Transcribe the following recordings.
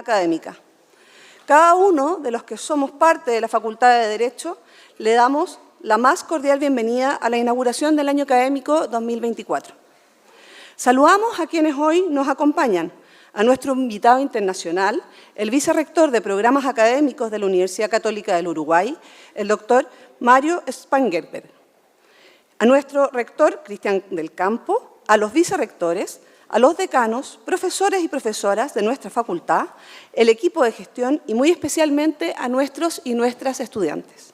académica. Cada uno de los que somos parte de la Facultad de Derecho le damos la más cordial bienvenida a la inauguración del año académico 2024. Saludamos a quienes hoy nos acompañan, a nuestro invitado internacional, el vicerrector de Programas Académicos de la Universidad Católica del Uruguay, el doctor Mario Spangenberg, a nuestro rector Cristian del Campo, a los vicerrectores, a los decanos, profesores y profesoras de nuestra facultad, el equipo de gestión y muy especialmente a nuestros y nuestras estudiantes.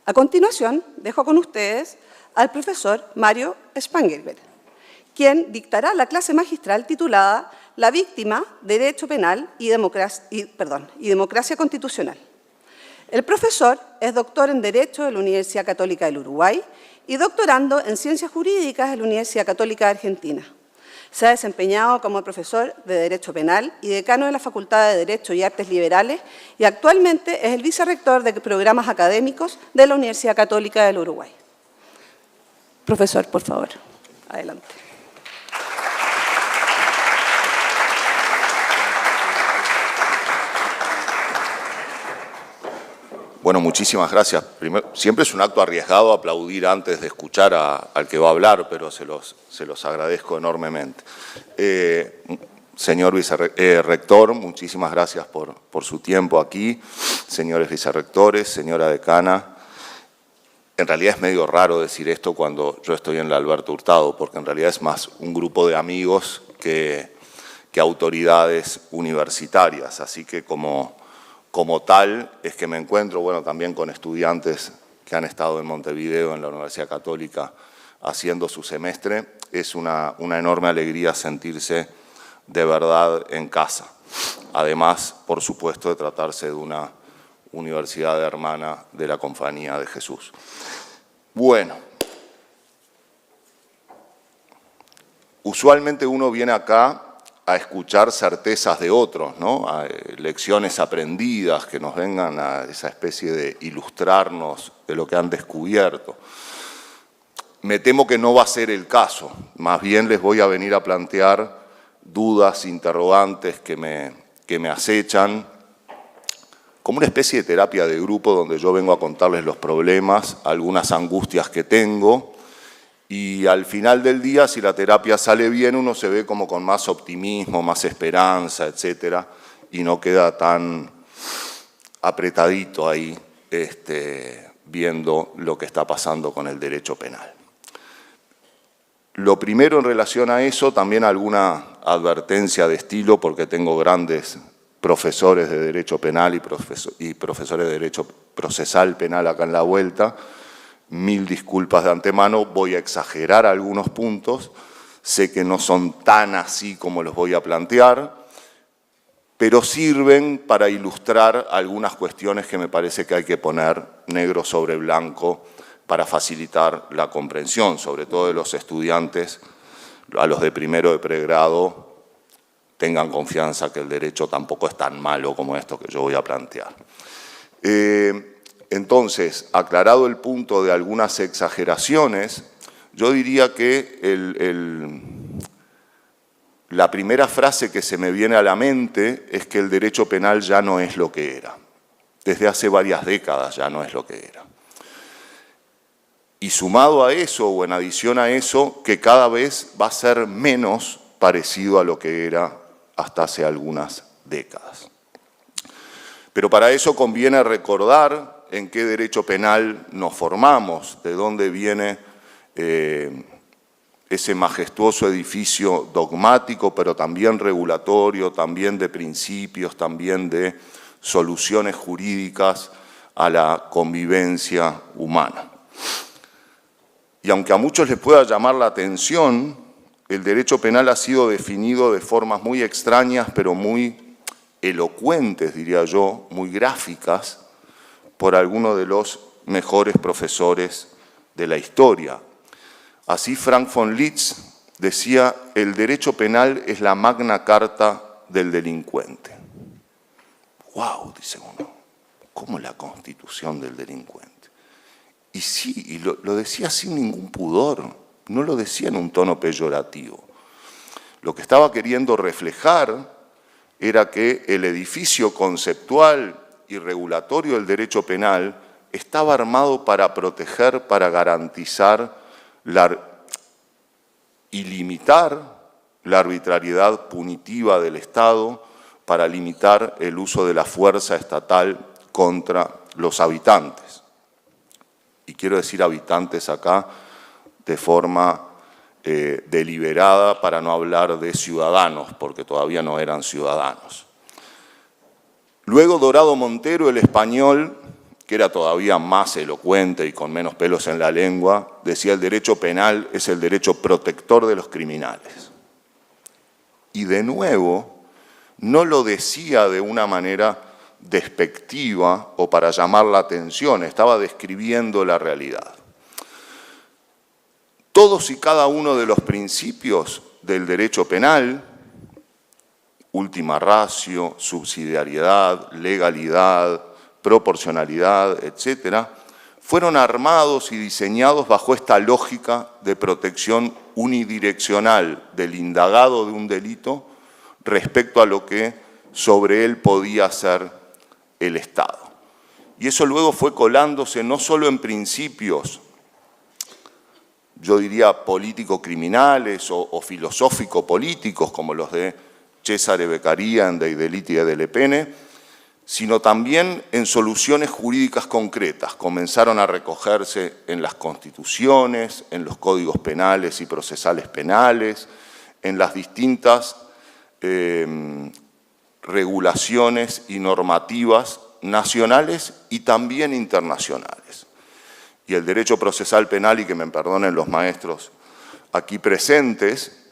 A continuación, dejo con ustedes al profesor Mario Spangenberg, quien dictará la clase magistral titulada La víctima, Derecho Penal y Democracia Constitucional. El profesor es doctor en Derecho de la Universidad Católica del Uruguay y doctorando en Ciencias Jurídicas de la Universidad Católica de Argentina. Se ha desempeñado como profesor de Derecho Penal y decano de la Facultad de Derecho y Artes Liberales y actualmente es el vicerrector de Programas Académicos de la Universidad Católica del Uruguay. Profesor, por favor, adelante. Bueno, muchísimas gracias. Primero, siempre es un acto arriesgado aplaudir antes de escuchar al que va a hablar, pero se los agradezco enormemente. Señor vicerrector, muchísimas gracias por su tiempo aquí. Señores vicerrectores, señora decana. En realidad es medio raro decir esto cuando yo estoy en la Alberto Hurtado, porque en realidad es más un grupo de amigos que autoridades universitarias, así que como tal, es que me encuentro, bueno, también con estudiantes que han estado en Montevideo, en la Universidad Católica, haciendo su semestre. Es una enorme alegría sentirse de verdad en casa. Además, por supuesto, de tratarse de una universidad hermana de la Compañía de Jesús. Bueno, usualmente uno viene acá a escuchar certezas de otros, ¿no? A lecciones aprendidas que nos vengan a esa especie de ilustrarnos de lo que han descubierto. Me temo que no va a ser el caso, más bien les voy a venir a plantear dudas, interrogantes que me acechan, como una especie de terapia de grupo donde yo vengo a contarles los problemas, algunas angustias que tengo. Y al final del día, si la terapia sale bien, uno se ve como con más optimismo, más esperanza, etcétera, y no queda tan apretadito ahí viendo lo que está pasando con el derecho penal. Lo primero en relación a eso, también alguna advertencia de estilo, porque tengo grandes profesores de derecho penal y profesores de derecho procesal penal acá en la vuelta. Mil disculpas de antemano, voy a exagerar algunos puntos, sé que no son tan así como los voy a plantear, pero sirven para ilustrar algunas cuestiones que me parece que hay que poner negro sobre blanco para facilitar la comprensión, sobre todo de los estudiantes, a los de primero de pregrado, tengan confianza que el derecho tampoco es tan malo como esto que yo voy a plantear. Entonces, aclarado el punto de algunas exageraciones, yo diría que la primera frase que se me viene a la mente es que el derecho penal ya no es lo que era. Desde hace varias décadas ya no es lo que era. Y sumado a eso, o en adición a eso, que cada vez va a ser menos parecido a lo que era hasta hace algunas décadas. Pero para eso conviene recordar en qué derecho penal nos formamos, de dónde viene ese majestuoso edificio dogmático, pero también regulatorio, también de principios, también de soluciones jurídicas a la convivencia humana. Y aunque a muchos les pueda llamar la atención, el derecho penal ha sido definido de formas muy extrañas, pero muy elocuentes, diría yo, muy gráficas, por alguno de los mejores profesores de la historia. Así Frank von Liszt decía, el derecho penal es la magna carta del delincuente. ¡Wow!, dice uno, ¿cómo la constitución del delincuente? Y sí, y lo decía sin ningún pudor, no lo decía en un tono peyorativo. Lo que estaba queriendo reflejar era que el edificio conceptual y regulatorio del derecho penal estaba armado para proteger, para garantizar y limitar la arbitrariedad punitiva del Estado, para limitar el uso de la fuerza estatal contra los habitantes. Y quiero decir habitantes acá de forma deliberada para no hablar de ciudadanos, porque todavía no eran ciudadanos. Luego Dorado Montero, el español, que era todavía más elocuente y con menos pelos en la lengua, decía: el derecho penal es el derecho protector de los criminales. Y de nuevo, no lo decía de una manera despectiva o para llamar la atención, estaba describiendo la realidad. Todos y cada uno de los principios del derecho penal, última ratio, subsidiariedad, legalidad, proporcionalidad, etcétera, fueron armados y diseñados bajo esta lógica de protección unidireccional del indagado de un delito respecto a lo que sobre él podía hacer el Estado. Y eso luego fue colándose no solo en principios, yo diría político-criminales o filosófico-políticos, como los de Cesare Beccaria en Dei Delitti e delle Pene, sino también en soluciones jurídicas concretas. Comenzaron a recogerse en las constituciones, en los códigos penales y procesales penales, en las distintas regulaciones y normativas nacionales y también internacionales. Y el derecho procesal penal, y que me perdonen los maestros aquí presentes,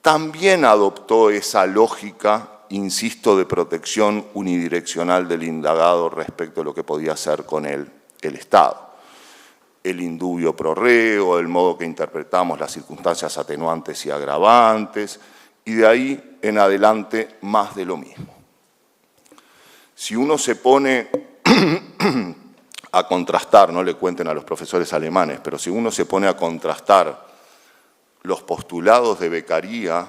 también adoptó esa lógica, insisto, de protección unidireccional del indagado respecto a lo que podía hacer con él el Estado. El indubio pro reo, el modo que interpretamos las circunstancias atenuantes y agravantes, y de ahí en adelante más de lo mismo. Si uno se pone a contrastar, no le cuenten a los profesores alemanes, pero si uno se pone a contrastar los postulados de Beccaria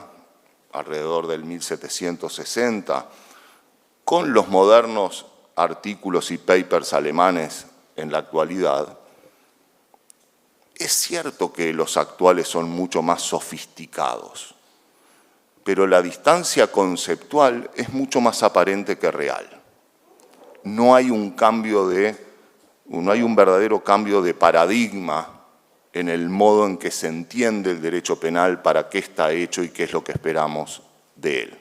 alrededor del 1760 con los modernos artículos y papers alemanes en la actualidad, es cierto que los actuales son mucho más sofisticados, pero la distancia conceptual es mucho más aparente que real. No hay un verdadero cambio de paradigma en el modo en que se entiende el derecho penal, para qué está hecho y qué es lo que esperamos de él.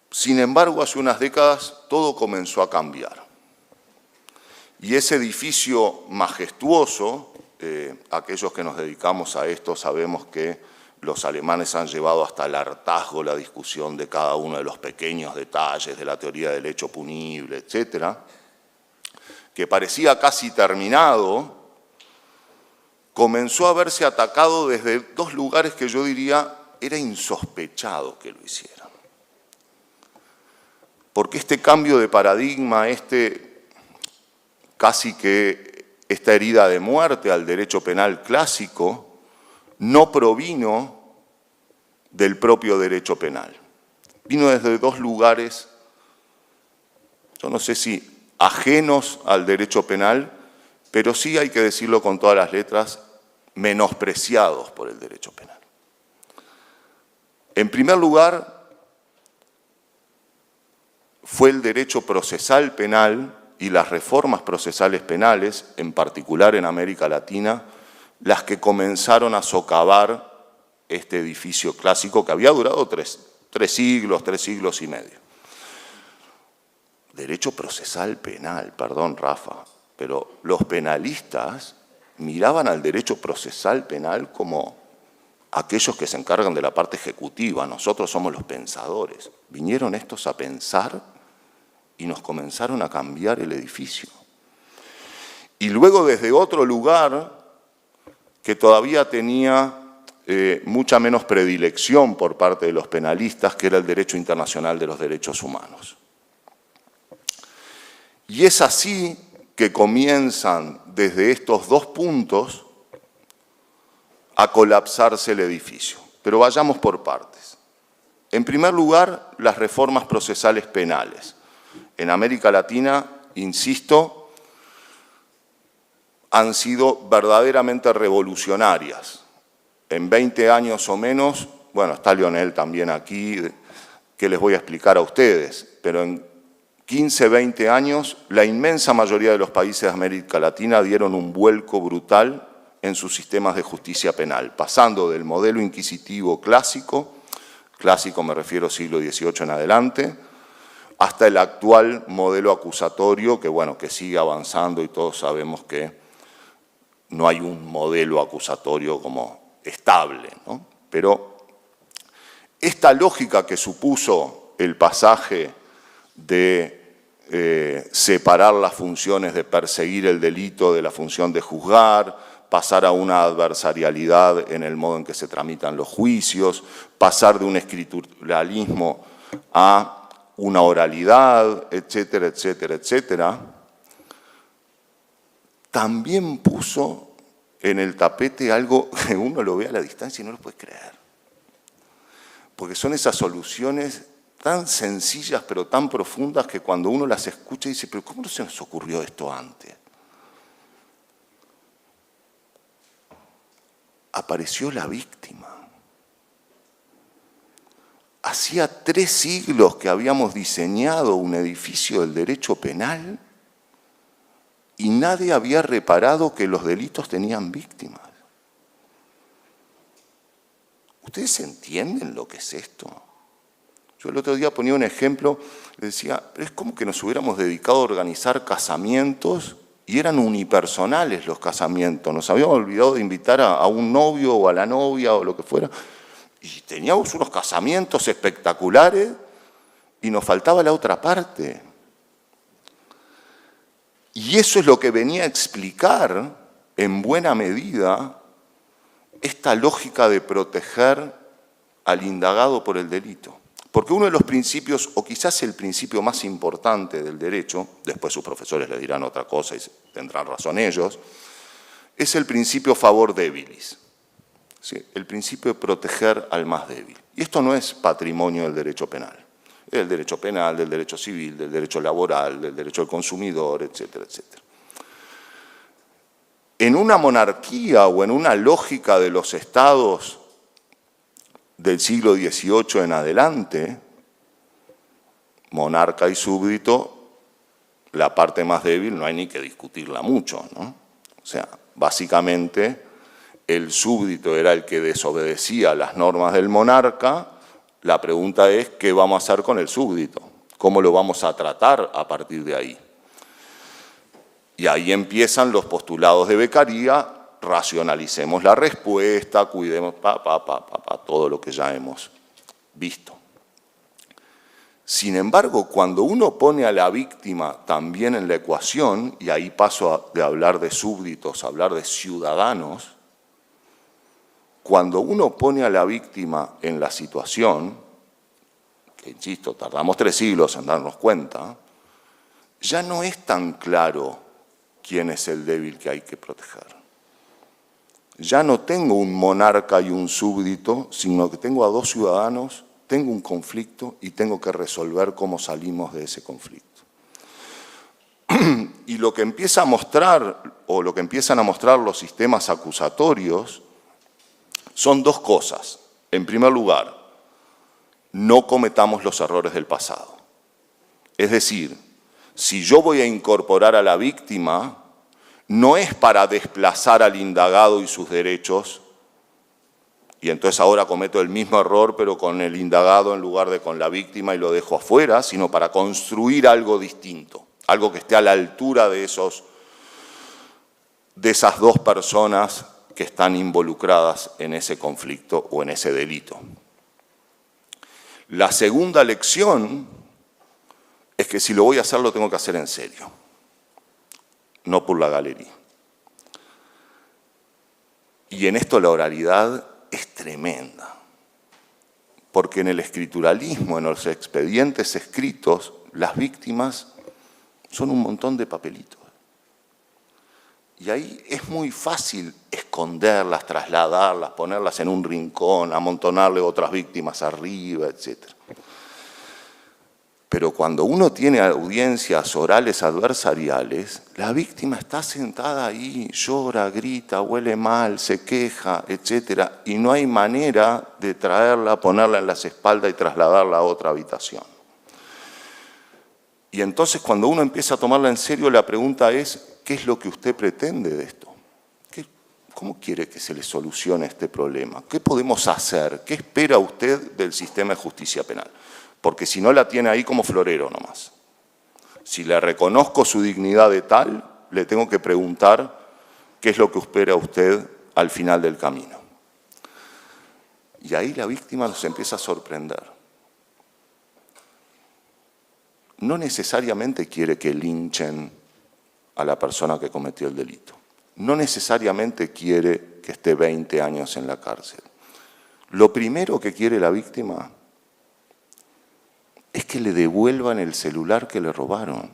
Sin embargo, hace unas décadas todo comenzó a cambiar. Y ese edificio majestuoso, aquellos que nos dedicamos a esto sabemos que los alemanes han llevado hasta el hartazgo la discusión de cada uno de los pequeños detalles de la teoría del hecho punible, etcétera, que parecía casi terminado, comenzó a verse atacado desde dos lugares que yo diría era insospechado que lo hicieran. Porque este cambio de paradigma, casi que esta herida de muerte al derecho penal clásico, no provino del propio derecho penal. Vino desde dos lugares, yo no sé si ajenos al derecho penal, pero sí, hay que decirlo con todas las letras, menospreciados por el derecho penal. En primer lugar, fue el derecho procesal penal y las reformas procesales penales, en particular en América Latina, las que comenzaron a socavar este edificio clásico que había durado tres siglos y medio. Derecho procesal penal, perdón Rafa, pero los penalistas miraban al derecho procesal penal como aquellos que se encargan de la parte ejecutiva, nosotros somos los pensadores. Vinieron estos a pensar y nos comenzaron a cambiar el edificio. Y luego desde otro lugar que todavía tenía mucha menos predilección por parte de los penalistas, que era el derecho internacional de los derechos humanos. Y es así que comienzan desde estos dos puntos a colapsarse el edificio. pero vayamos por partes. En primer lugar, las reformas procesales penales. En América Latina, insisto, han sido verdaderamente revolucionarias. En 20 años o menos, bueno, está Lionel también aquí, que les voy a explicar a ustedes, pero en 15, 20 años, la inmensa mayoría de los países de América Latina dieron un vuelco brutal en sus sistemas de justicia penal, pasando del modelo inquisitivo clásico me refiero siglo XVIII en adelante, hasta el actual modelo acusatorio, que bueno, que sigue avanzando y todos sabemos que no hay un modelo acusatorio como estable, ¿no? Pero esta lógica que supuso el pasaje de separar las funciones de perseguir el delito de la función de juzgar, pasar a una adversarialidad en el modo en que se tramitan los juicios, pasar de un escrituralismo a una oralidad, etcétera, etcétera, etcétera, también puso en el tapete algo que uno lo ve a la distancia y no lo puede creer. Porque son esas soluciones tan sencillas pero tan profundas que cuando uno las escucha dice, pero ¿cómo no se nos ocurrió esto antes? Apareció la víctima. Hacía 3 siglos que habíamos diseñado un edificio del derecho penal y nadie había reparado que los delitos tenían víctimas. ¿Ustedes entienden lo que es esto? Yo el otro día ponía un ejemplo, le decía, pero es como que nos hubiéramos dedicado a organizar casamientos y eran unipersonales los casamientos. Nos habíamos olvidado de invitar a un novio o a la novia o lo que fuera. Y teníamos unos casamientos espectaculares y nos faltaba la otra parte. Y eso es lo que venía a explicar, en buena medida, esta lógica de proteger al indagado por el delito. Porque uno de los principios, o quizás el principio más importante del derecho, después sus profesores les dirán otra cosa y tendrán razón ellos, es el principio favor debilis, ¿sí? El principio de proteger al más débil. Y esto no es patrimonio del derecho penal. Es del derecho penal, del derecho civil, del derecho laboral, del derecho del consumidor, etcétera, etcétera. En una monarquía o en una lógica de los estados del siglo XVIII en adelante, monarca y súbdito, la parte más débil no hay ni que discutirla mucho, ¿no? O sea, básicamente el súbdito era el que desobedecía las normas del monarca. La pregunta es, ¿qué vamos a hacer con el súbdito? ¿Cómo lo vamos a tratar a partir de ahí? Y ahí empiezan los postulados de Beccaria, racionalicemos la respuesta, cuidemos, todo lo que ya hemos visto. Sin embargo, cuando uno pone a la víctima también en la ecuación, y ahí paso de hablar de súbditos a hablar de ciudadanos, cuando uno pone a la víctima en la situación, que insisto, tardamos 3 siglos en darnos cuenta, ya no es tan claro quién es el débil que hay que proteger. Ya no tengo un monarca y un súbdito, sino que tengo a 2 ciudadanos, tengo un conflicto y tengo que resolver cómo salimos de ese conflicto. Y lo que empieza a mostrar, o lo que empiezan a mostrar los sistemas acusatorios, son 2 cosas. En primer lugar, no cometamos los errores del pasado. Es decir, si yo voy a incorporar a la víctima, no es para desplazar al indagado y sus derechos, y entonces ahora cometo el mismo error, pero con el indagado en lugar de con la víctima y lo dejo afuera, sino para construir algo distinto, algo que esté a la altura de esas 2 personas que están involucradas en ese conflicto o en ese delito. La segunda lección es que si lo voy a hacer, lo tengo que hacer en serio, no por la galería. Y en esto la oralidad es tremenda, porque en el escrituralismo, en los expedientes escritos, las víctimas son un montón de papelitos. Y ahí es muy fácil escribir esconderlas, trasladarlas, ponerlas en un rincón, amontonarle otras víctimas arriba, etc. Pero cuando uno tiene audiencias orales adversariales, la víctima está sentada ahí, llora, grita, huele mal, se queja, etc. Y no hay manera de traerla, ponerla en las espaldas y trasladarla a otra habitación. Y entonces cuando uno empieza a tomarla en serio, la pregunta es, ¿qué es lo que usted pretende de esto? ¿Cómo quiere que se le solucione este problema? ¿Qué podemos hacer? ¿Qué espera usted del sistema de justicia penal? Porque si no la tiene ahí como florero nomás. Si le reconozco su dignidad de tal, le tengo que preguntar qué es lo que espera usted al final del camino. Y ahí la víctima nos empieza a sorprender. No necesariamente quiere que linchen a la persona que cometió el delito. No necesariamente quiere que esté 20 años en la cárcel. Lo primero que quiere la víctima es que le devuelvan el celular que le robaron.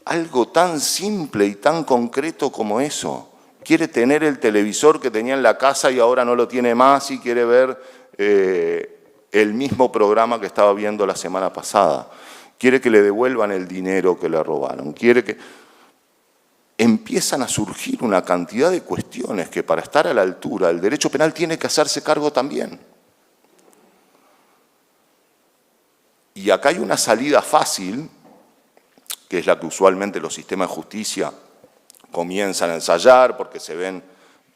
Algo tan simple y tan concreto como eso. Quiere tener el televisor que tenía en la casa y ahora no lo tiene más y quiere ver el mismo programa que estaba viendo la semana pasada. Quiere que le devuelvan el dinero que le robaron. Quiere que... Empiezan a surgir una cantidad de cuestiones que para estar a la altura el derecho penal tiene que hacerse cargo también. Y acá hay una salida fácil, que es la que usualmente los sistemas de justicia comienzan a ensayar porque se ven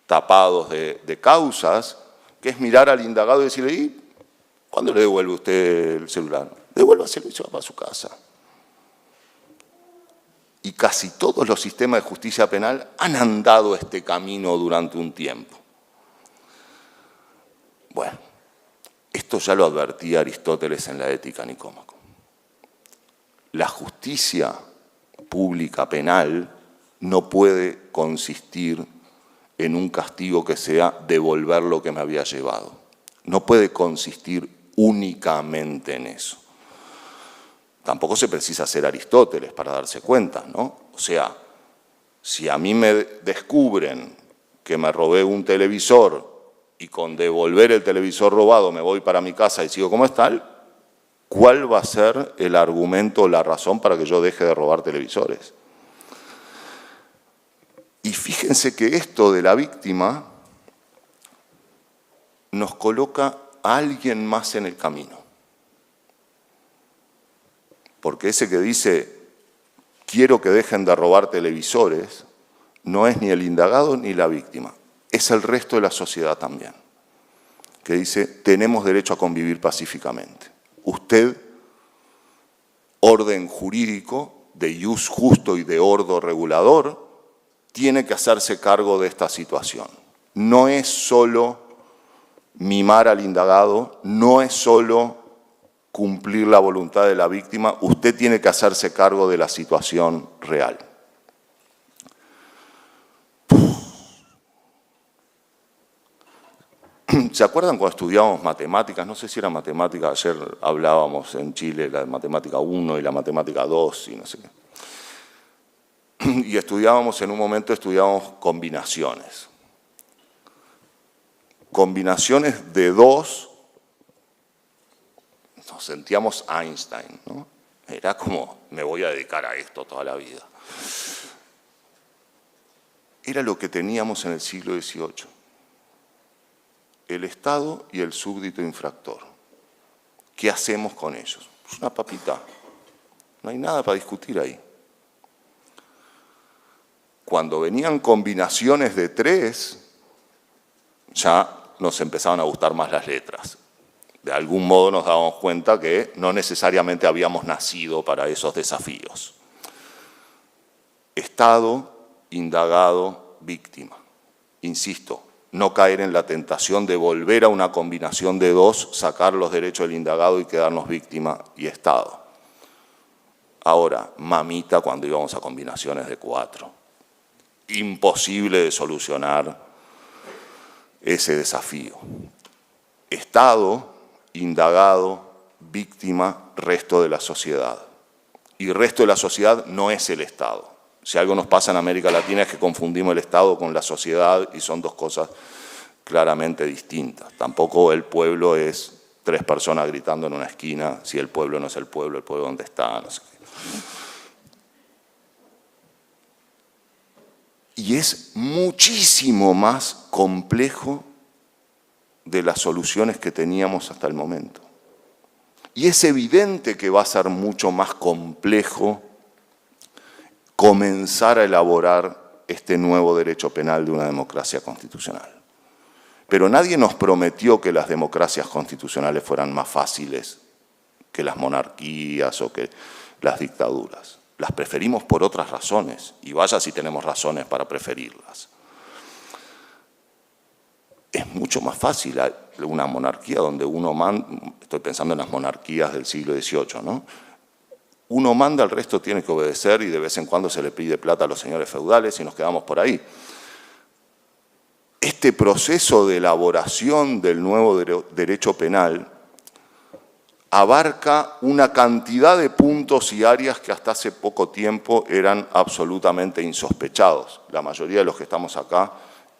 tapados de causas, que es mirar al indagado y decirle, ¿y cuándo le devuelve usted el celular? Devuélvaselo y se va para su casa. Y casi todos los sistemas de justicia penal han andado este camino durante un tiempo. Bueno, esto ya lo advertía Aristóteles en la Ética Nicómaco. La justicia pública penal no puede consistir en un castigo que sea devolver lo que me había llevado. No puede consistir únicamente en eso. Tampoco se precisa ser Aristóteles para darse cuenta, ¿no? O sea, si a mí me descubren que me robé un televisor y con devolver el televisor robado me voy para mi casa y sigo como está, ¿cuál va a ser el argumento o la razón para que yo deje de robar televisores? Y fíjense que esto de la víctima nos coloca a alguien más en el camino. Porque ese que dice, quiero que dejen de robar televisores, no es ni el indagado ni la víctima, es el resto de la sociedad también, que dice, tenemos derecho a convivir pacíficamente. Usted, orden jurídico, de ius justo y de ordo regulador, tiene que hacerse cargo de esta situación. No es solo mimar al indagado, no es solo cumplir la voluntad de la víctima, usted tiene que hacerse cargo de la situación real. ¿Se acuerdan cuando estudiábamos matemáticas? No sé si era matemática, ayer hablábamos en Chile la matemática 1 y la matemática 2 y no sé qué. Y estudiábamos, en un momento estudiábamos combinaciones. Combinaciones de dos. Nos sentíamos Einstein, ¿no? Era como, me voy a dedicar a esto toda la vida. Era lo que teníamos en el siglo XVIII. El Estado y el súbdito infractor. ¿Qué hacemos con ellos? Es una papita. No hay nada para discutir ahí. Cuando venían combinaciones de 3, ya nos empezaban a gustar más las letras. De algún modo nos dábamos cuenta que no necesariamente habíamos nacido para esos desafíos. Estado, indagado, víctima. Insisto, no caer en la tentación de volver a una combinación de 2, sacar los derechos del indagado y quedarnos víctima y Estado. Ahora, mamita cuando íbamos a combinaciones de 4. Imposible de solucionar ese desafío. Estado, indagado, víctima, resto de la sociedad. Y resto de la sociedad no es el Estado. Si algo nos pasa en América Latina es que confundimos el Estado con la sociedad y son dos cosas claramente distintas. Tampoco el pueblo es 3 personas gritando en una esquina, si el pueblo no es el pueblo dónde está, no sé qué. Y es muchísimo más complejo de las soluciones que teníamos hasta el momento. Y es evidente que va a ser mucho más complejo comenzar a elaborar este nuevo derecho penal de una democracia constitucional. Pero nadie nos prometió que las democracias constitucionales fueran más fáciles que las monarquías o que las dictaduras. Las preferimos por otras razones, y vaya si tenemos razones para preferirlas. Es mucho más fácil una monarquía donde uno manda, estoy pensando en las monarquías del siglo XVIII, ¿no? Uno manda, el resto tiene que obedecer y de vez en cuando se le pide plata a los señores feudales y nos quedamos por ahí. Este proceso de elaboración del nuevo derecho penal abarca una cantidad de puntos y áreas que hasta hace poco tiempo eran absolutamente insospechados. La mayoría de los que estamos acá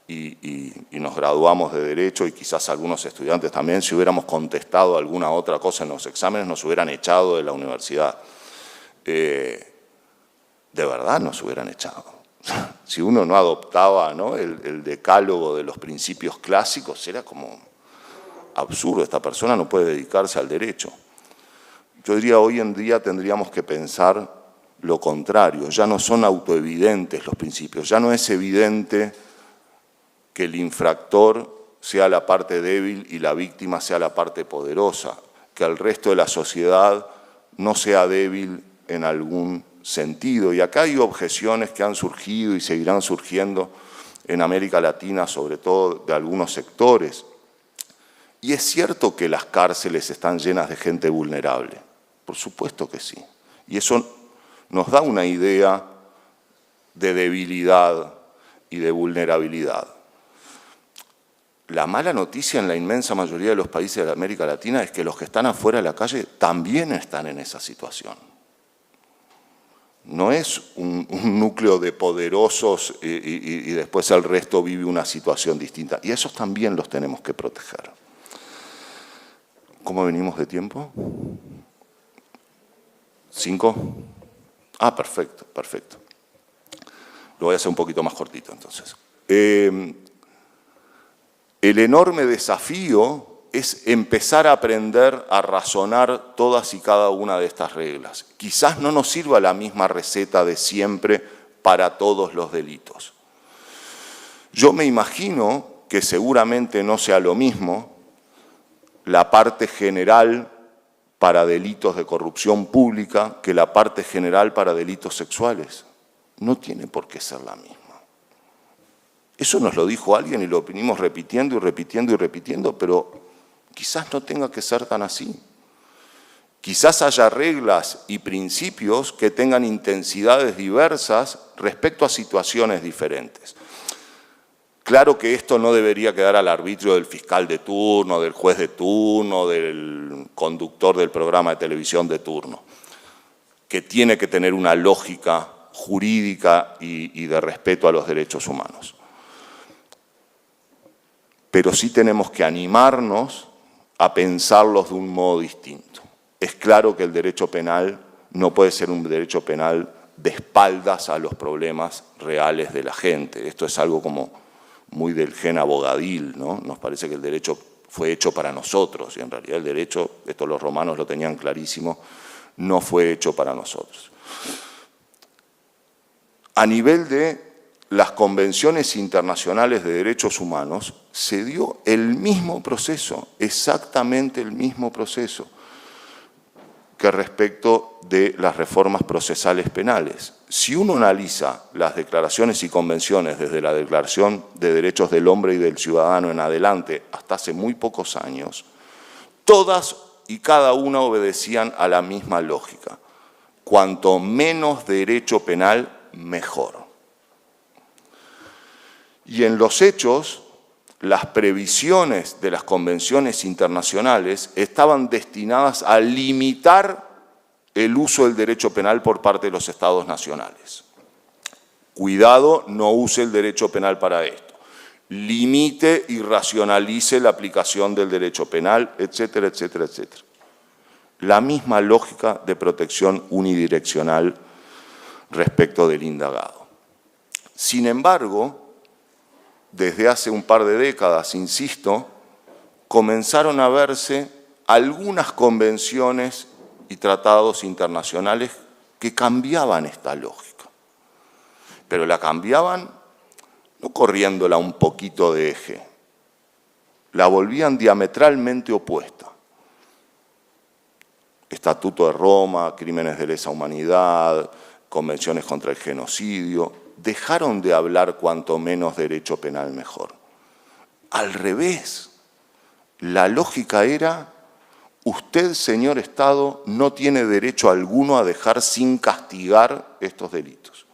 y nos graduamos de Derecho, y quizás algunos estudiantes también, si hubiéramos contestado alguna otra cosa en los exámenes, nos hubieran echado de la universidad. De verdad nos hubieran echado. Si uno no adoptaba, ¿no?, el decálogo de los principios clásicos, era como absurdo, esta persona no puede dedicarse al derecho. Yo diría, hoy en día tendríamos que pensar lo contrario, ya no son autoevidentes los principios, ya no es evidente que el infractor sea la parte débil y la víctima sea la parte poderosa, que el resto de la sociedad no sea débil en algún sentido. Y acá hay objeciones que han surgido y seguirán surgiendo en América Latina, sobre todo de algunos sectores. Y es cierto que las cárceles están llenas de gente vulnerable, por supuesto que sí. Y eso nos da una idea de debilidad y de vulnerabilidad. La mala noticia en la inmensa mayoría de los países de América Latina es que los que están afuera de la calle también están en esa situación. No es un núcleo de poderosos y después el resto vive una situación distinta. Y esos también los tenemos que proteger. ¿Cómo venimos de tiempo? ¿5? Ah, perfecto, perfecto. Lo voy a hacer un poquito más cortito entonces. El enorme desafío es empezar a aprender a razonar todas y cada una de estas reglas. Quizás no nos sirva la misma receta de siempre para todos los delitos. Yo me imagino que seguramente no sea lo mismo la parte general para delitos de corrupción pública que la parte general para delitos sexuales. No tiene por qué ser la misma. Eso nos lo dijo alguien y lo venimos repitiendo y repitiendo y repitiendo, pero quizás no tenga que ser tan así. Quizás haya reglas y principios que tengan intensidades diversas respecto a situaciones diferentes. Claro que esto no debería quedar al arbitrio del fiscal de turno, del juez de turno, del conductor del programa de televisión de turno, que tiene que tener una lógica jurídica y de respeto a los derechos humanos. Pero sí tenemos que animarnos a pensarlos de un modo distinto. Es claro que el derecho penal no puede ser un derecho penal de espaldas a los problemas reales de la gente. Esto es algo como muy del gen abogadil, ¿no? Nos parece que el derecho fue hecho para nosotros, y en realidad el derecho, esto los romanos lo tenían clarísimo, no fue hecho para nosotros. A nivel de las convenciones internacionales de derechos humanos, se dio el mismo proceso, exactamente el mismo proceso que respecto de las reformas procesales penales. Si uno analiza las declaraciones y convenciones desde la Declaración de Derechos del Hombre y del Ciudadano en adelante, hasta hace muy pocos años, todas y cada una obedecían a la misma lógica. Cuanto menos derecho penal, mejor. Y en los hechos, las previsiones de las convenciones internacionales estaban destinadas a limitar el uso del derecho penal por parte de los estados nacionales. Cuidado, no use el derecho penal para esto. Limite y racionalice la aplicación del derecho penal, etcétera, etcétera, etcétera. La misma lógica de protección unidireccional respecto del indagado. Sin embargo, desde hace un par de décadas, insisto, comenzaron a verse algunas convenciones y tratados internacionales que cambiaban esta lógica. Pero la cambiaban no corriéndola un poquito de eje, la volvían diametralmente opuesta. Estatuto de Roma, crímenes de lesa humanidad, convenciones contra el genocidio, dejaron de hablar cuanto menos derecho penal mejor. Al revés, la lógica era: usted, señor Estado, no tiene derecho alguno a dejar sin castigar estos delitos.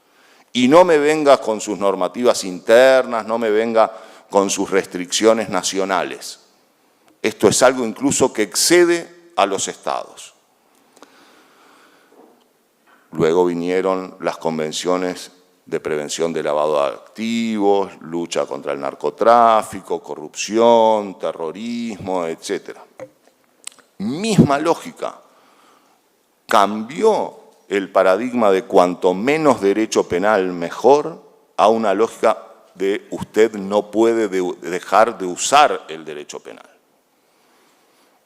Y no me venga con sus normativas internas, no me venga con sus restricciones nacionales. Esto es algo incluso que excede a los Estados. Luego vinieron las convenciones de prevención de lavado de activos, lucha contra el narcotráfico, corrupción, terrorismo, etc. Misma lógica. Cambió el paradigma de cuanto menos derecho penal mejor a una lógica de usted no puede dejar de usar el derecho penal.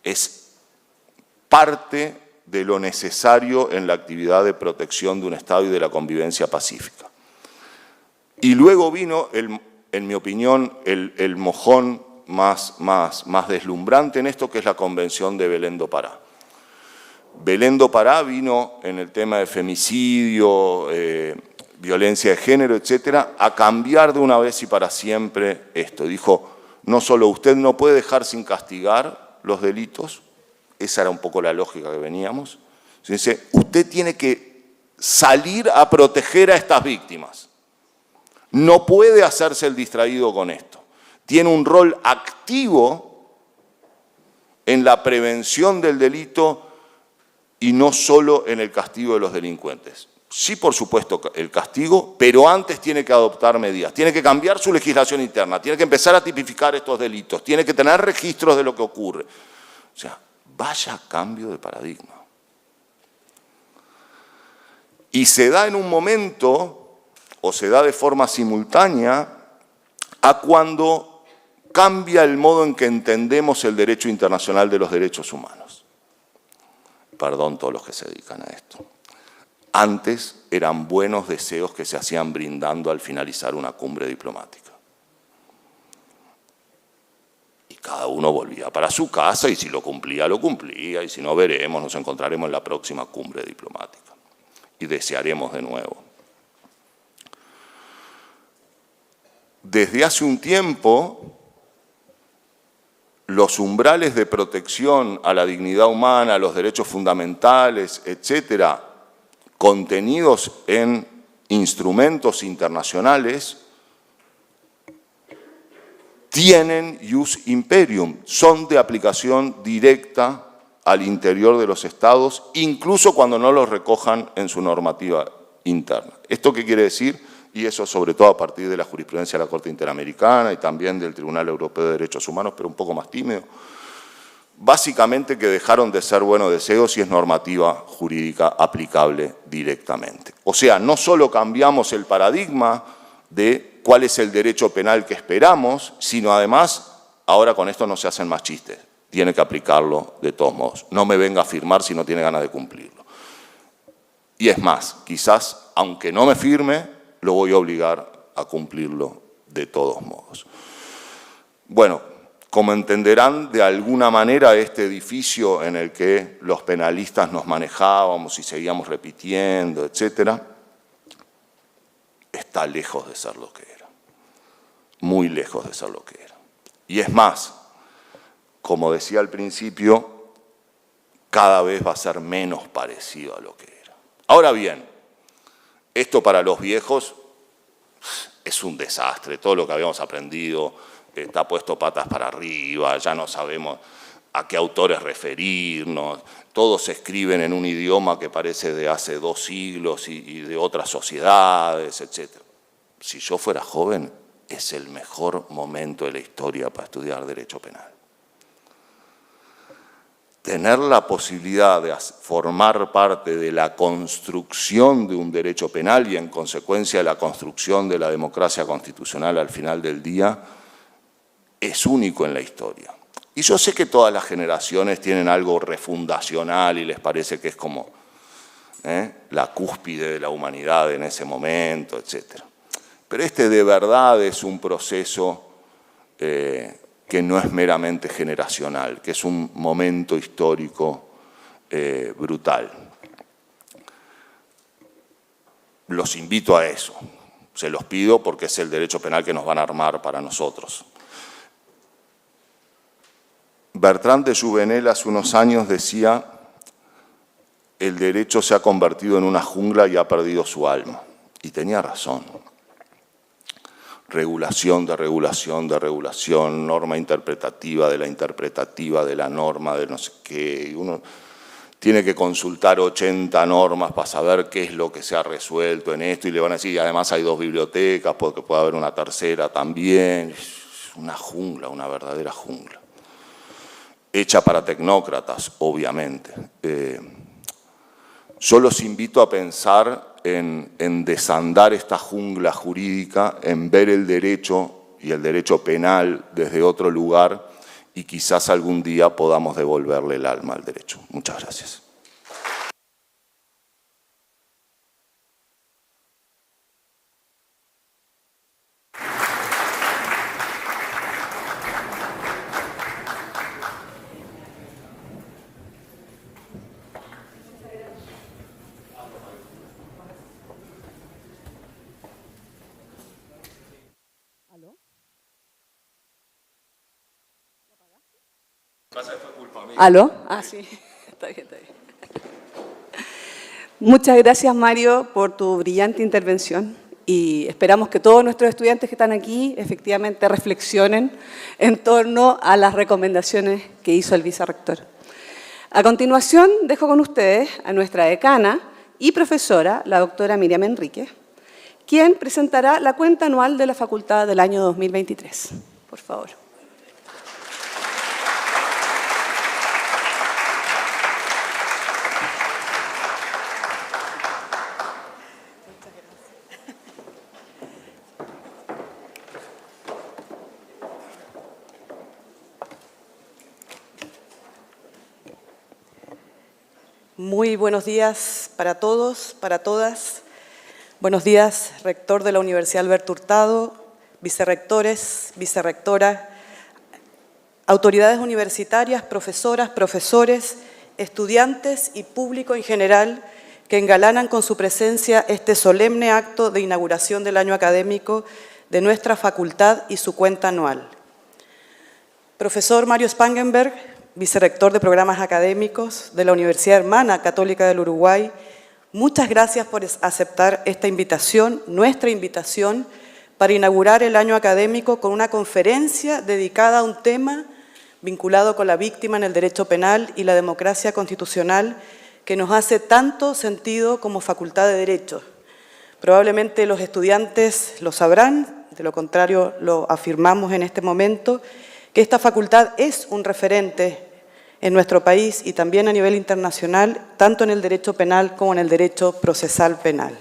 Es parte de lo necesario en la actividad de protección de un Estado y de la convivencia pacífica. Y luego vino, en mi opinión, el mojón más deslumbrante en esto, que es la Convención de Belén do Pará. Belén do Pará vino en el tema de femicidio, violencia de género, etcétera, a cambiar de una vez y para siempre esto. Dijo, no solo usted no puede dejar sin castigar los delitos, esa era un poco la lógica que veníamos, dice, usted tiene que salir a proteger a estas víctimas. No puede hacerse el distraído con esto. Tiene un rol activo en la prevención del delito y no solo en el castigo de los delincuentes. Sí, por supuesto, el castigo, pero antes tiene que adoptar medidas. Tiene que cambiar su legislación interna, tiene que empezar a tipificar estos delitos, tiene que tener registros de lo que ocurre. O sea, vaya cambio de paradigma. Y se da en un momento, o se da de forma simultánea, a cuando cambia el modo en que entendemos el derecho internacional de los derechos humanos. Perdón todos los que se dedican a esto. Antes eran buenos deseos que se hacían brindando al finalizar una cumbre diplomática. Y cada uno volvía para su casa y si lo cumplía, y si no, veremos, nos encontraremos en la próxima cumbre diplomática. Y desearemos de nuevo. Desde hace un tiempo, los umbrales de protección a la dignidad humana, a los derechos fundamentales, etcétera, contenidos en instrumentos internacionales, tienen ius imperium, son de aplicación directa al interior de los Estados, incluso cuando no los recojan en su normativa interna. ¿Esto qué quiere decir? Y eso sobre todo a partir de la jurisprudencia de la Corte Interamericana y también del Tribunal Europeo de Derechos Humanos, pero un poco más tímido. Básicamente que dejaron de ser buenos deseos y es normativa jurídica aplicable directamente. O sea, no solo cambiamos el paradigma de cuál es el derecho penal que esperamos, sino además, ahora con esto no se hacen más chistes, tiene que aplicarlo de todos modos. No me venga a firmar si no tiene ganas de cumplirlo. Y es más, quizás, aunque no me firme, lo voy a obligar a cumplirlo de todos modos. Bueno, como entenderán, de alguna manera este edificio en el que los penalistas nos manejábamos y seguíamos repitiendo, etcétera, está lejos de ser lo que era. Muy lejos de ser lo que era. Y es más, como decía al principio, cada vez va a ser menos parecido a lo que era. Ahora bien, esto para los viejos es un desastre, todo lo que habíamos aprendido está puesto patas para arriba, ya no sabemos a qué autores referirnos, todos se escriben en un idioma que parece de hace 2 siglos y de otras sociedades, etc. si yo fuera joven, es el mejor momento de la historia para estudiar Derecho Penal. Tener la posibilidad de formar parte de la construcción de un derecho penal y en consecuencia de la construcción de la democracia constitucional al final del día es único en la historia. Y yo sé que todas las generaciones tienen algo refundacional y les parece que es como la cúspide de la humanidad en ese momento, etc. Pero este de verdad es un proceso que no es meramente generacional, que es un momento histórico brutal. Los invito a eso, se los pido porque es el derecho penal que nos van a armar para nosotros. Bertrand de Jouvenel hace unos años decía: el derecho se ha convertido en una jungla y ha perdido su alma. Y tenía razón. Regulación de regulación de regulación, norma interpretativa de la norma de no sé qué. Y uno tiene que consultar 80 normas para saber qué es lo que se ha resuelto en esto y le van a decir, y además hay 2 bibliotecas, porque puede haber una tercera también. Es una jungla, una verdadera jungla. Hecha para tecnócratas, obviamente. Yo los invito a pensar en desandar esta jungla jurídica, en ver el derecho y el derecho penal desde otro lugar y quizás algún día podamos devolverle el alma al derecho. Muchas gracias. ¿Aló? Ah, sí, está bien, está bien. Muchas gracias, Mario, por tu brillante intervención y esperamos que todos nuestros estudiantes que están aquí efectivamente reflexionen en torno a las recomendaciones que hizo el vicerrector. A continuación, dejo con ustedes a nuestra decana y profesora, la doctora Miriam Enríquez, quien presentará la cuenta anual de la Facultad del año 2023. Por favor. Muy buenos días para todos, para todas. Buenos días, rector de la Universidad Alberto Hurtado, vicerrectores, vicerrectora, autoridades universitarias, profesoras, profesores, estudiantes y público en general que engalanan con su presencia este solemne acto de inauguración del año académico de nuestra facultad y su cuenta anual. Profesor Mario Spangenberg, vicerrector de programas académicos de la Universidad Hermana Católica del Uruguay, muchas gracias por aceptar esta invitación, nuestra invitación, para inaugurar el año académico con una conferencia dedicada a un tema vinculado con la víctima en el derecho penal y la democracia constitucional que nos hace tanto sentido como Facultad de Derecho. Probablemente los estudiantes lo sabrán, de lo contrario lo afirmamos en este momento, que esta facultad es un referente en nuestro país y también a nivel internacional, tanto en el derecho penal como en el derecho procesal penal.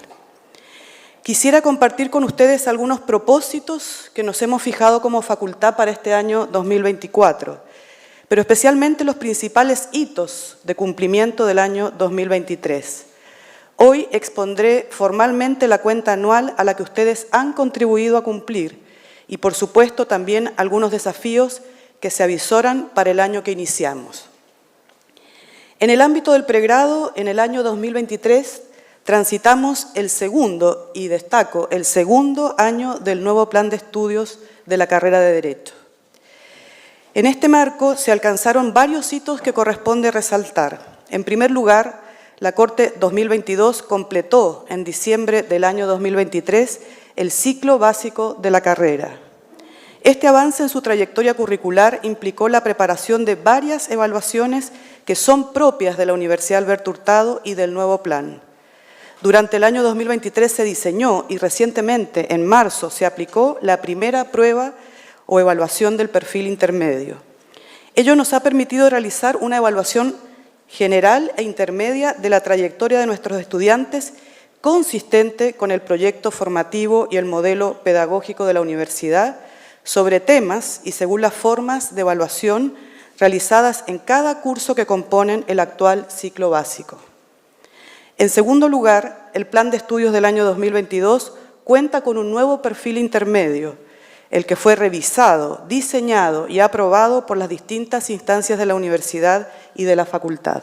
Quisiera compartir con ustedes algunos propósitos que nos hemos fijado como facultad para este año 2024, pero especialmente los principales hitos de cumplimiento del año 2023. Hoy expondré formalmente la cuenta anual a la que ustedes han contribuido a cumplir y, por supuesto, también algunos desafíos que se avisoran para el año que iniciamos. En el ámbito del pregrado, en el año 2023, transitamos el segundo, y destaco, el segundo año del nuevo plan de estudios de la carrera de Derecho. En este marco se alcanzaron varios hitos que corresponde resaltar. En primer lugar, la Corte 2022 completó en diciembre del año 2023 el ciclo básico de la carrera. Este avance en su trayectoria curricular implicó la preparación de varias evaluaciones que son propias de la Universidad Alberto Hurtado y del nuevo plan. Durante el año 2023 se diseñó y recientemente, en marzo, se aplicó la primera prueba o evaluación del perfil intermedio. Ello nos ha permitido realizar una evaluación general e intermedia de la trayectoria de nuestros estudiantes consistente con el proyecto formativo y el modelo pedagógico de la universidad sobre temas y según las formas de evaluación realizadas en cada curso que componen el actual ciclo básico. En segundo lugar, el plan de estudios del año 2022 cuenta con un nuevo perfil intermedio, el que fue revisado, diseñado y aprobado por las distintas instancias de la universidad y de la facultad.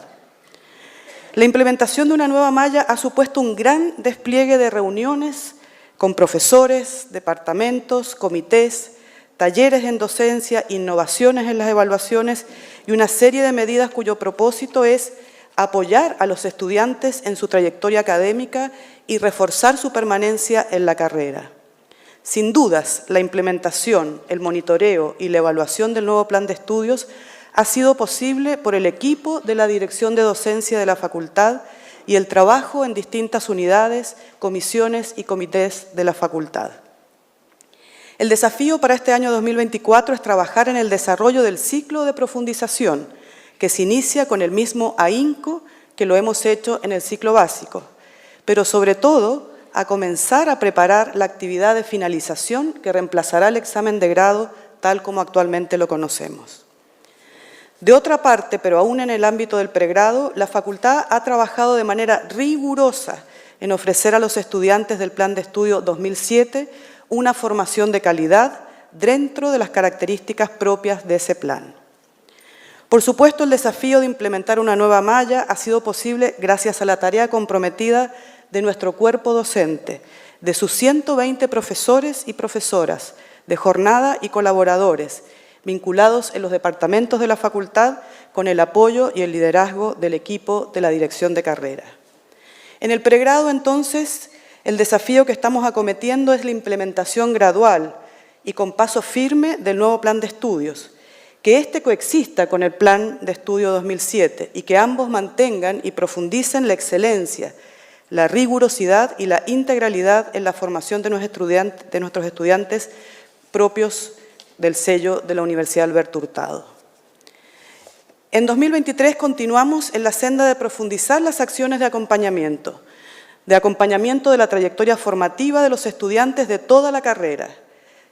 La implementación de una nueva malla ha supuesto un gran despliegue de reuniones con profesores, departamentos, comités, talleres en docencia, innovaciones en las evaluaciones y una serie de medidas cuyo propósito es apoyar a los estudiantes en su trayectoria académica y reforzar su permanencia en la carrera. Sin dudas, la implementación, el monitoreo y la evaluación del nuevo plan de estudios ha sido posible por el equipo de la Dirección de Docencia de la Facultad y el trabajo en distintas unidades, comisiones y comités de la facultad. El desafío para este año 2024 es trabajar en el desarrollo del ciclo de profundización, que se inicia con el mismo ahínco que lo hemos hecho en el ciclo básico, pero sobre todo a comenzar a preparar la actividad de finalización que reemplazará el examen de grado tal como actualmente lo conocemos. De otra parte, pero aún en el ámbito del pregrado, la facultad ha trabajado de manera rigurosa en ofrecer a los estudiantes del Plan de Estudio 2007 una formación de calidad dentro de las características propias de ese plan. Por supuesto, el desafío de implementar una nueva malla ha sido posible gracias a la tarea comprometida de nuestro cuerpo docente, de sus 120 profesores y profesoras, de jornada y colaboradores, vinculados en los departamentos de la facultad con el apoyo y el liderazgo del equipo de la dirección de carrera. En el pregrado, entonces, el desafío que estamos acometiendo es la implementación gradual y con paso firme del nuevo plan de estudios, que éste coexista con el Plan de Estudio 2007 y que ambos mantengan y profundicen la excelencia, la rigurosidad y la integralidad en la formación de nuestros estudiantes propios del sello de la Universidad Alberto Hurtado. En 2023 continuamos en la senda de profundizar las acciones de acompañamiento de la trayectoria formativa de los estudiantes de toda la carrera.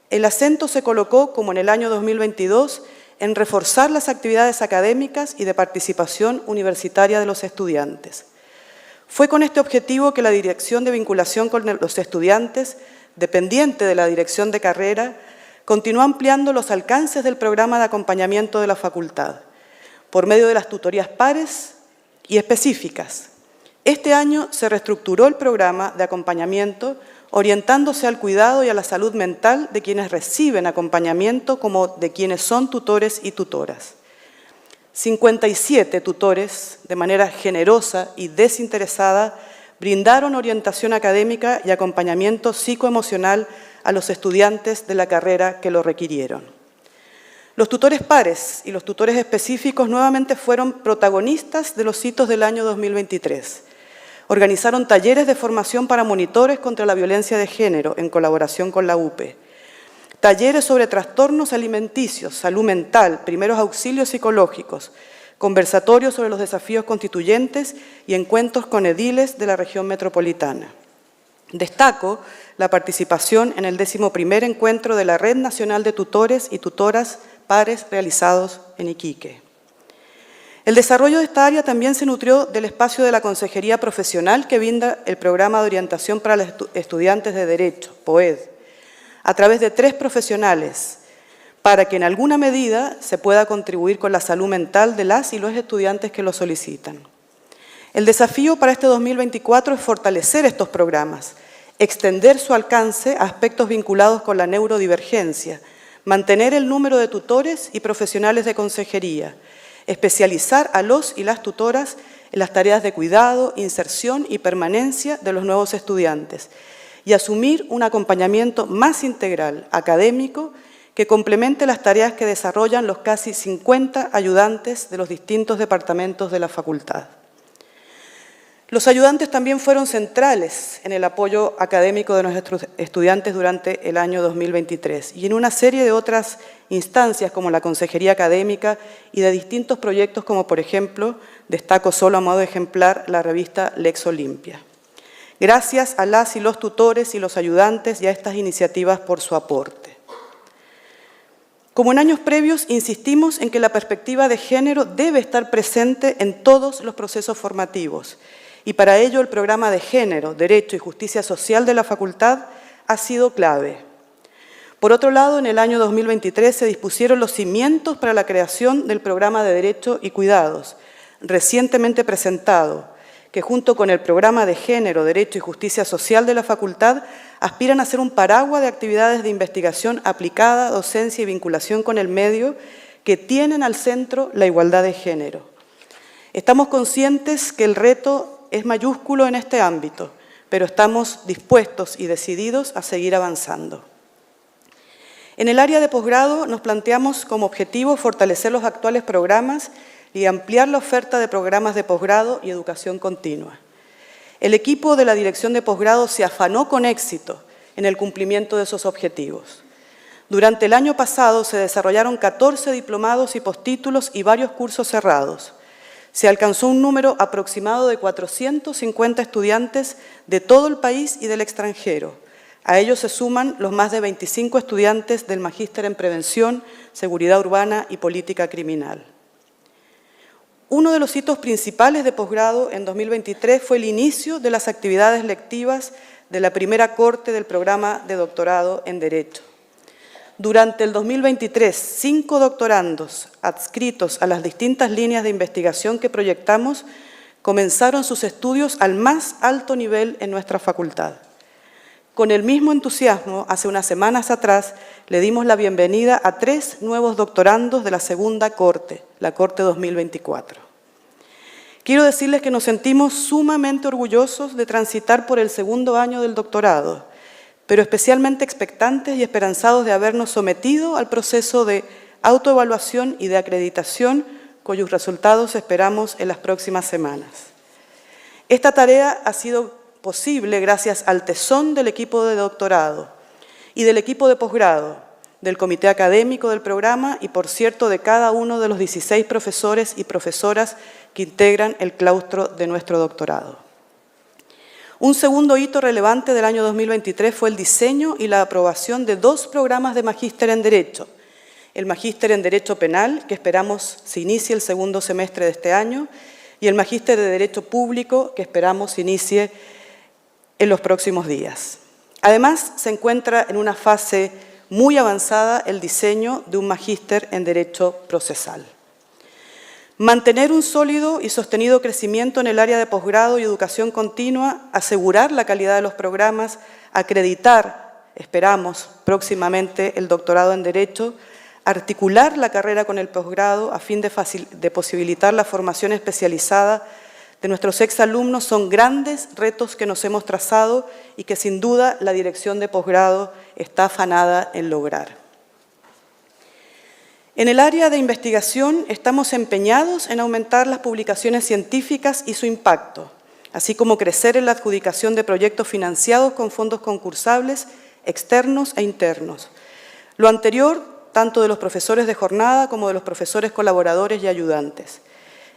El acento se colocó, como en el año 2022, en reforzar las actividades académicas y de participación universitaria de los estudiantes. Fue con este objetivo que la Dirección de Vinculación con los Estudiantes, dependiente de la Dirección de Carrera, continuó ampliando los alcances del programa de acompañamiento de la facultad, por medio de las tutorías pares y específicas. Este año se reestructuró el programa de acompañamiento orientándose al cuidado y a la salud mental de quienes reciben acompañamiento como de quienes son tutores y tutoras. 57 tutores, de manera generosa y desinteresada, brindaron orientación académica y acompañamiento psicoemocional a los estudiantes de la carrera que lo requirieron. Los tutores pares y los tutores específicos nuevamente fueron protagonistas de los hitos del año 2023. Organizaron talleres de formación para monitores contra la violencia de género en colaboración con la UPE. Talleres sobre trastornos alimenticios, salud mental, primeros auxilios psicológicos, conversatorios sobre los desafíos constituyentes y encuentros con ediles de la región metropolitana. Destaco la participación en el 11º encuentro de la Red Nacional de Tutores y Tutoras Pares realizados en Iquique. El desarrollo de esta área también se nutrió del espacio de la consejería profesional que brinda el programa de orientación para los estudiantes de Derecho, POED, a través de 3 profesionales, para que en alguna medida se pueda contribuir con la salud mental de las y los estudiantes que lo solicitan. El desafío para este 2024 es fortalecer estos programas, extender su alcance a aspectos vinculados con la neurodivergencia, mantener el número de tutores y profesionales de consejería, especializar a los y las tutoras en las tareas de cuidado, inserción y permanencia de los nuevos estudiantes y asumir un acompañamiento más integral, académico, que complemente las tareas que desarrollan los casi 50 ayudantes de los distintos departamentos de la facultad. Los ayudantes también fueron centrales en el apoyo académico de nuestros estudiantes durante el año 2023 y en una serie de otras instancias como la consejería académica y de distintos proyectos como, por ejemplo, destaco solo a modo de ejemplar la revista Lex Olimpia. Gracias a las y los tutores y los ayudantes y a estas iniciativas por su aporte. Como en años previos, insistimos en que la perspectiva de género debe estar presente en todos los procesos formativos y para ello el programa de Género, Derecho y Justicia Social de la Facultad ha sido clave. Por otro lado, en el año 2023 se dispusieron los cimientos para la creación del programa de Derecho y Cuidados, recientemente presentado, que junto con el programa de Género, Derecho y Justicia Social de la Facultad aspiran a ser un paraguas de actividades de investigación aplicada, docencia y vinculación con el medio que tienen al centro la igualdad de género. Estamos conscientes que el reto es mayúsculo en este ámbito, pero estamos dispuestos y decididos a seguir avanzando. En el área de posgrado nos planteamos como objetivo fortalecer los actuales programas y ampliar la oferta de programas de posgrado y educación continua. El equipo de la Dirección de Posgrado se afanó con éxito en el cumplimiento de esos objetivos. Durante el año pasado se desarrollaron 14 diplomados y postítulos y varios cursos cerrados. Se alcanzó un número aproximado de 450 estudiantes de todo el país y del extranjero. A ellos se suman los más de 25 estudiantes del Magíster en Prevención, Seguridad Urbana y Política Criminal. Uno de los hitos principales de posgrado en 2023 fue el inicio de las actividades lectivas de la primera corte del programa de doctorado en Derecho. Durante el 2023, 5 doctorandos adscritos a las distintas líneas de investigación que proyectamos comenzaron sus estudios al más alto nivel en nuestra facultad. Con el mismo entusiasmo, hace unas semanas atrás, le dimos la bienvenida a 3 nuevos doctorandos de la segunda corte, la Corte 2024. Quiero decirles que nos sentimos sumamente orgullosos de transitar por el segundo año del doctorado, pero especialmente expectantes y esperanzados de habernos sometido al proceso de autoevaluación y de acreditación, cuyos resultados esperamos en las próximas semanas. Esta tarea ha sido posible gracias al tesón del equipo de doctorado y del equipo de posgrado, del comité académico del programa y, por cierto, de cada uno de los 16 profesores y profesoras que integran el claustro de nuestro doctorado. Un segundo hito relevante del año 2023 fue el diseño y la aprobación de 2 programas de Magíster en Derecho. El Magíster en Derecho Penal, que esperamos se inicie el segundo semestre de este año, y el Magíster de Derecho Público, que esperamos se inicie en los próximos días. Además, se encuentra en una fase muy avanzada el diseño de un Magíster en Derecho Procesal. Mantener un sólido y sostenido crecimiento en el área de posgrado y educación continua, asegurar la calidad de los programas, acreditar, esperamos, próximamente el doctorado en Derecho, articular la carrera con el posgrado a fin de posibilitar la formación especializada de nuestros exalumnos son grandes retos que nos hemos trazado y que sin duda la Dirección de Posgrado está afanada en lograr. En el área de investigación estamos empeñados en aumentar las publicaciones científicas y su impacto, así como crecer en la adjudicación de proyectos financiados con fondos concursables externos e internos. Lo anterior, tanto de los profesores de jornada como de los profesores colaboradores y ayudantes.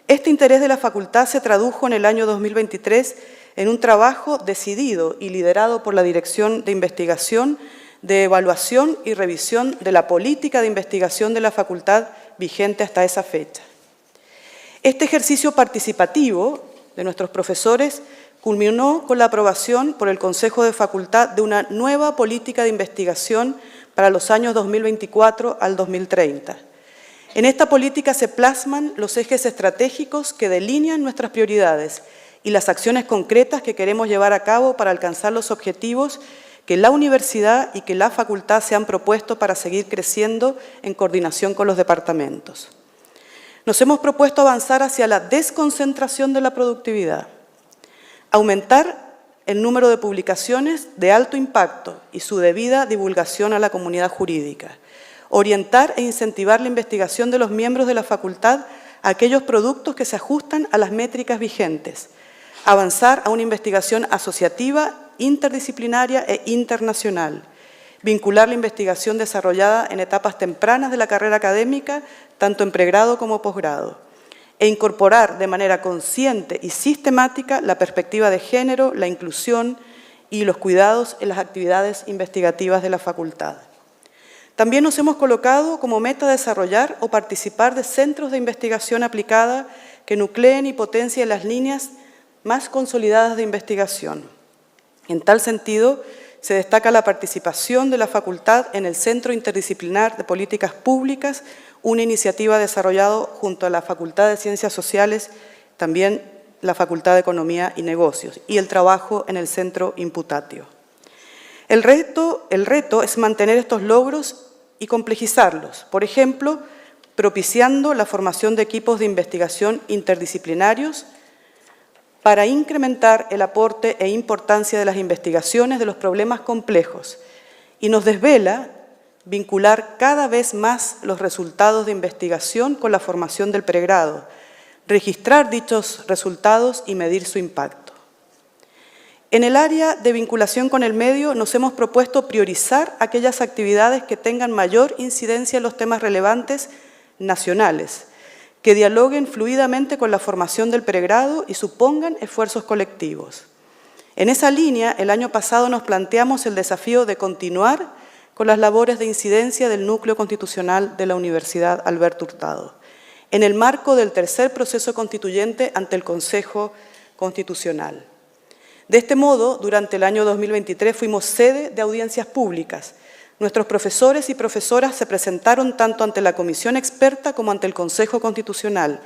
Este interés de la facultad se tradujo en el año 2023 en un trabajo decidido y liderado por la Dirección de Investigación de evaluación y revisión de la política de investigación de la facultad vigente hasta esa fecha. Este ejercicio participativo de nuestros profesores culminó con la aprobación por el Consejo de Facultad de una nueva política de investigación para los años 2024 al 2030. En esta política se plasman los ejes estratégicos que delinean nuestras prioridades y las acciones concretas que queremos llevar a cabo para alcanzar los objetivos que la universidad y que la facultad se han propuesto para seguir creciendo en coordinación con los departamentos. Nos hemos propuesto avanzar hacia la desconcentración de la productividad, aumentar el número de publicaciones de alto impacto y su debida divulgación a la comunidad jurídica, orientar e incentivar la investigación de los miembros de la facultad a aquellos productos que se ajustan a las métricas vigentes, Avanzar a una investigación asociativa, interdisciplinaria e internacional. Vincular la investigación desarrollada en etapas tempranas de la carrera académica, tanto en pregrado como posgrado. E incorporar de manera consciente y sistemática la perspectiva de género, la inclusión y los cuidados en las actividades investigativas de la facultad. También nos hemos colocado como meta desarrollar o participar de centros de investigación aplicada que nucleen y potencien las líneas más consolidadas de investigación. En tal sentido, se destaca la participación de la facultad en el Centro Interdisciplinar de Políticas Públicas, una iniciativa desarrollada junto a la Facultad de Ciencias Sociales, también la Facultad de Economía y Negocios, y el trabajo en el Centro Imputatio. El reto es mantener estos logros y complejizarlos, por ejemplo, propiciando la formación de equipos de investigación interdisciplinarios para incrementar el aporte e importancia de las investigaciones de los problemas complejos, y nos desvela vincular cada vez más los resultados de investigación con la formación del pregrado, registrar dichos resultados y medir su impacto. En el área de vinculación con el medio nos hemos propuesto priorizar aquellas actividades que tengan mayor incidencia en los temas relevantes nacionales, que dialoguen fluidamente con la formación del pregrado y supongan esfuerzos colectivos. En esa línea, el año pasado nos planteamos el desafío de continuar con las labores de incidencia del núcleo constitucional de la Universidad Alberto Hurtado, en el marco del tercer proceso constituyente ante el Consejo Constitucional. De este modo, durante el año 2023 fuimos sede de audiencias públicas. Nuestros profesores y profesoras se presentaron tanto ante la comisión experta como ante el Consejo Constitucional.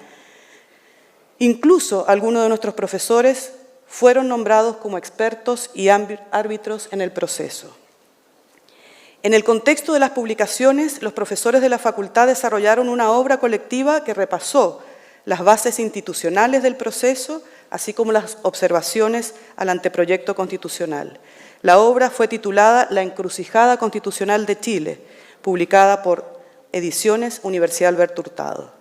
Incluso algunos de nuestros profesores fueron nombrados como expertos y árbitros en el proceso. En el contexto de las publicaciones, los profesores de la facultad desarrollaron una obra colectiva que repasó las bases institucionales del proceso, así como las observaciones al anteproyecto constitucional. La obra fue titulada La Encrucijada Constitucional de Chile, publicada por Ediciones Universidad Alberto Hurtado.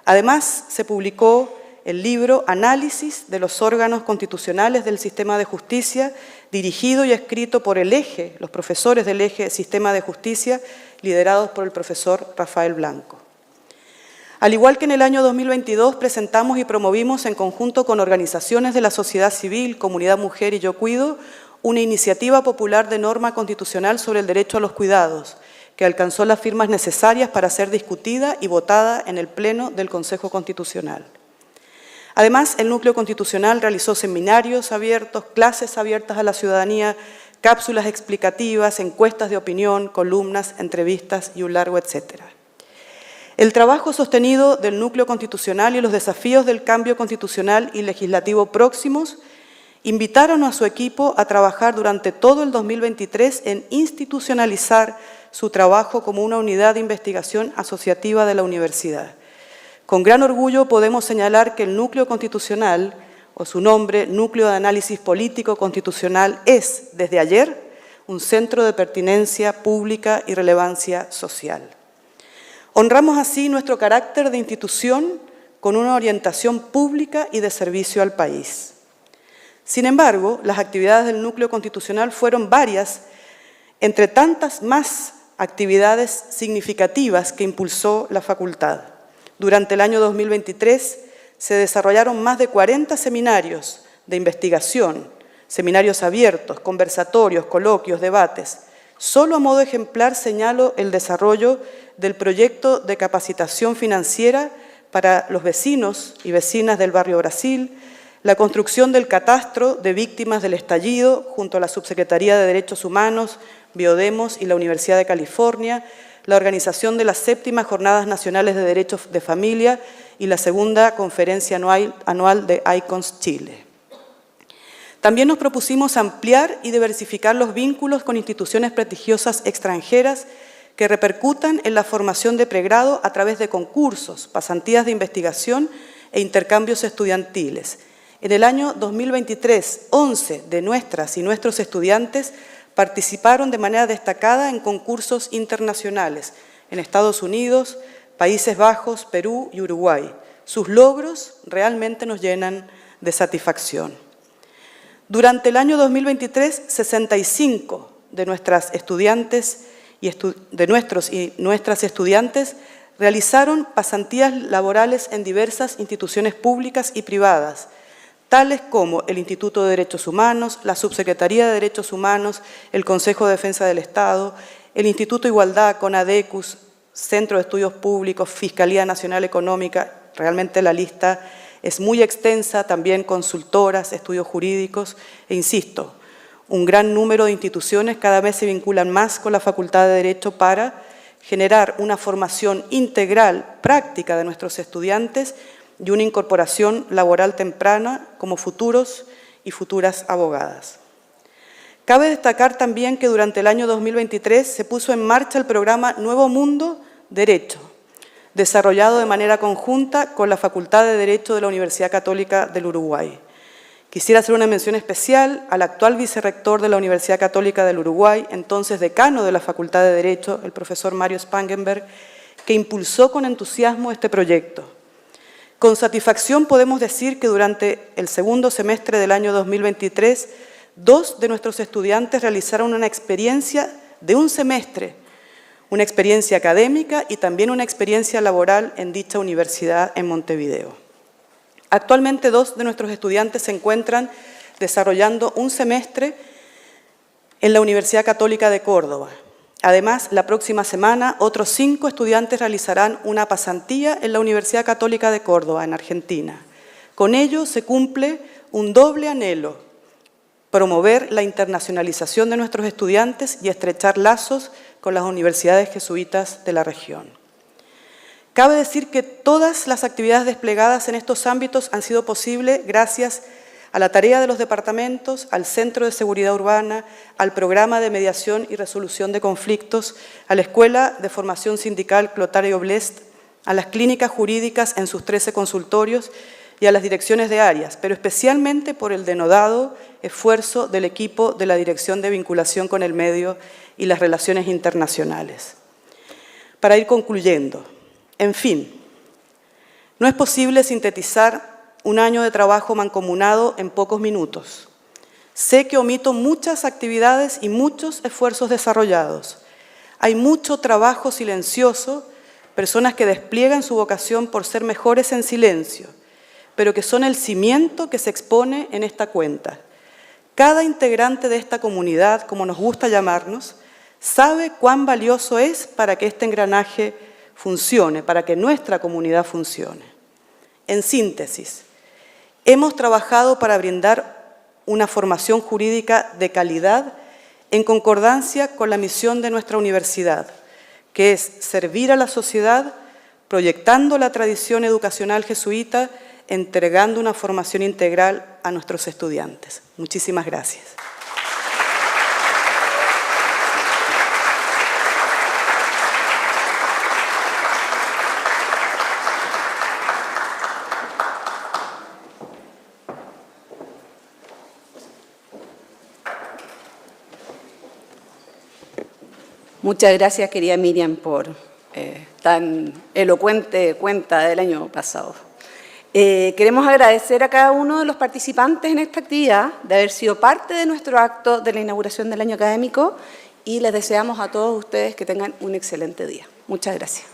Además, se publicó el libro Análisis de los órganos constitucionales del sistema de justicia, dirigido y escrito por el eje, los profesores del eje Sistema de Justicia, liderados por el profesor Rafael Blanco. Al igual que en el año 2022, presentamos y promovimos en conjunto con organizaciones de la sociedad civil, Comunidad Mujer y Yo Cuido, una iniciativa popular de norma constitucional sobre el derecho a los cuidados, que alcanzó las firmas necesarias para ser discutida y votada en el Pleno del Consejo Constitucional. Además, el Núcleo Constitucional realizó seminarios abiertos, clases abiertas a la ciudadanía, cápsulas explicativas, encuestas de opinión, columnas, entrevistas y un largo etcétera. El trabajo sostenido del Núcleo Constitucional y los desafíos del cambio constitucional y legislativo próximos invitaron a su equipo a trabajar durante todo el 2023 en institucionalizar su trabajo como una unidad de investigación asociativa de la universidad. Con gran orgullo podemos señalar que el Núcleo Constitucional, o su nombre, Núcleo de Análisis Político Constitucional, es, desde ayer, un centro de pertinencia pública y relevancia social. Honramos así nuestro carácter de institución con una orientación pública y de servicio al país. Sin embargo, las actividades del Núcleo Constitucional fueron varias, entre tantas más actividades significativas que impulsó la facultad. Durante el año 2023 se desarrollaron más de 40 seminarios de investigación, seminarios abiertos, conversatorios, coloquios, debates. Solo a modo ejemplar señalo el desarrollo del proyecto de capacitación financiera para los vecinos y vecinas del barrio Brasil, la construcción del catastro de víctimas del estallido junto a la Subsecretaría de Derechos Humanos, Biodemos y la Universidad de California, la organización de las 7ª Jornadas Nacionales de Derechos de Familia y la 2ª Conferencia Anual de ICONS Chile. También nos propusimos ampliar y diversificar los vínculos con instituciones prestigiosas extranjeras que repercutan en la formación de pregrado a través de concursos, pasantías de investigación e intercambios estudiantiles. En el año 2023, 11 de nuestras y nuestros estudiantes participaron de manera destacada en concursos internacionales en Estados Unidos, Países Bajos, Perú y Uruguay. Sus logros realmente nos llenan de satisfacción. Durante el año 2023, 65 de nuestras estudiantes de nuestros y nuestras estudiantes realizaron pasantías laborales en diversas instituciones públicas y privadas, tales como el Instituto de Derechos Humanos, la Subsecretaría de Derechos Humanos, el Consejo de Defensa del Estado, el Instituto de Igualdad, CONADECUS, Centro de Estudios Públicos, Fiscalía Nacional Económica. Realmente la lista es muy extensa, también consultoras, estudios jurídicos, e insisto, un gran número de instituciones cada vez se vinculan más con la Facultad de Derecho para generar una formación integral, práctica de nuestros estudiantes y una incorporación laboral temprana como futuros y futuras abogadas. Cabe destacar también que durante el año 2023 se puso en marcha el programa Nuevo Mundo Derecho, desarrollado de manera conjunta con la Facultad de Derecho de la Universidad Católica del Uruguay. Quisiera hacer una mención especial al actual vicerrector de la Universidad Católica del Uruguay, entonces decano de la Facultad de Derecho, el profesor Mario Spangenberg, que impulsó con entusiasmo este proyecto. Con satisfacción podemos decir que durante el segundo semestre del año 2023, 2 de nuestros estudiantes realizaron una experiencia de un semestre, una experiencia académica y también una experiencia laboral en dicha universidad en Montevideo. Actualmente 2 de nuestros estudiantes se encuentran desarrollando un semestre en la Universidad Católica de Córdoba. Además, la próxima semana otros 5 estudiantes realizarán una pasantía en la Universidad Católica de Córdoba, en Argentina. Con ello se cumple un doble anhelo: promover la internacionalización de nuestros estudiantes y estrechar lazos con las universidades jesuitas de la región. Cabe decir que todas las actividades desplegadas en estos ámbitos han sido posibles gracias a la tarea de los departamentos, al Centro de Seguridad Urbana, al Programa de Mediación y Resolución de Conflictos, a la Escuela de Formación Sindical Clotario Blest, a las clínicas jurídicas en sus 13 consultorios y a las direcciones de áreas, pero especialmente por el denodado esfuerzo del equipo de la Dirección de Vinculación con el Medio y las Relaciones Internacionales. Para ir concluyendo, en fin, no es posible sintetizar un año de trabajo mancomunado en pocos minutos. Sé que omito muchas actividades y muchos esfuerzos desarrollados. Hay mucho trabajo silencioso, personas que despliegan su vocación por ser mejores en silencio, pero que son el cimiento que se expone en esta cuenta. Cada integrante de esta comunidad, como nos gusta llamarnos, sabe cuán valioso es para que este engranaje funcione, para que nuestra comunidad funcione. En síntesis, hemos trabajado para brindar una formación jurídica de calidad en concordancia con la misión de nuestra universidad, que es servir a la sociedad, proyectando la tradición educacional jesuita, entregando una formación integral a nuestros estudiantes. Muchísimas gracias. Muchas gracias, querida Miriam, por tan elocuente cuenta del año pasado. Queremos agradecer a cada uno de los participantes en esta actividad de haber sido parte de nuestro acto de la inauguración del año académico y les deseamos a todos ustedes que tengan un excelente día. Muchas gracias.